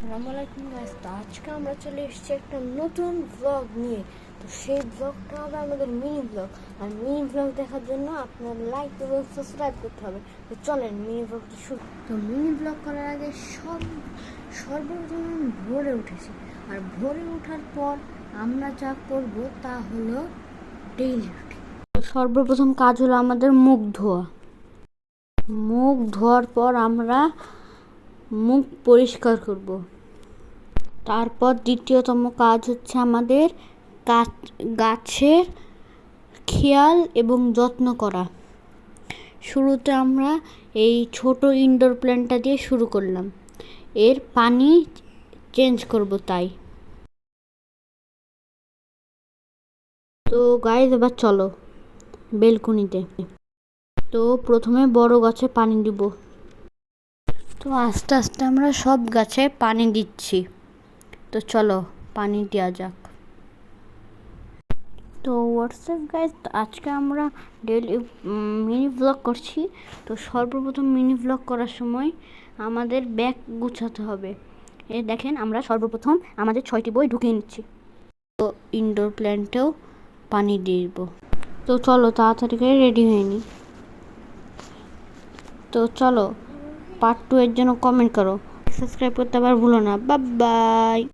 আসসালামু আলাইকুম গাইস। তো আজকে আমরা চলে এসেছি একটা নতুন ব্লগ নিয়ে। তো সেই ব্লগটা হবে আমাদের মিনি ব্লগ। আর মিনি ব্লগ দেখার জন্য আপনার লাইক এবং সাবস্ক্রাইব করতে হবে। তো চলেন মিনি ব্লগটা শুরু। তো মিনি ব্লগ করার আগে সর্বপ্রথম আমি ভোরে উঠেছি। আর ভোরে ওঠার পর আমরা যা করব তা হলো ডেইলি রুটিন। তো সর্বপ্রথম কাজ হলো আমাদের মুখ ধোয়া। মুখ ধোয়ার পর আমরা মুখ পরিষ্কার করব। তারপর দ্বিতীয়তম কাজ হচ্ছে আমাদের গাছের খেয়াল এবং যত্ন করা। শুরুতে আমরা এই ছোট ইনডোর প্ল্যান্টটা দিয়ে শুরু করলাম। এর পানি চেঞ্জ করব তাই। তো গাইস এবার চলো বেলকনিতে। তো প্রথমে বড় গাছে পানি দিব। তো আস্তে আস্তে আমরা সব গাছে পানি দিচ্ছি। তো চলো পানি দেওয়া যাক। তো হোয়াটসঅ্যাপ গাইজ, আজকে আমরা ডেইলি মিনি ব্লগ করছি। তো সর্বপ্রথম মিনি ব্লগ করার সময় আমাদের ব্যাগ গুছাতে হবে। দেখেন আমরা সর্বপ্রথম আমাদের 6টি বই ঢুকিয়ে নিচ্ছি। তো ইনডোর প্ল্যান্টেও পানি দিয়ে দিব। তো চলো তাড়াতাড়ি করে রেডি হয়ে নিই। তো চলো পার্ট 2 এর জন্য কমেন্ট করো, সাবস্ক্রাইব করতে আবার ভুলো না। Bye bye.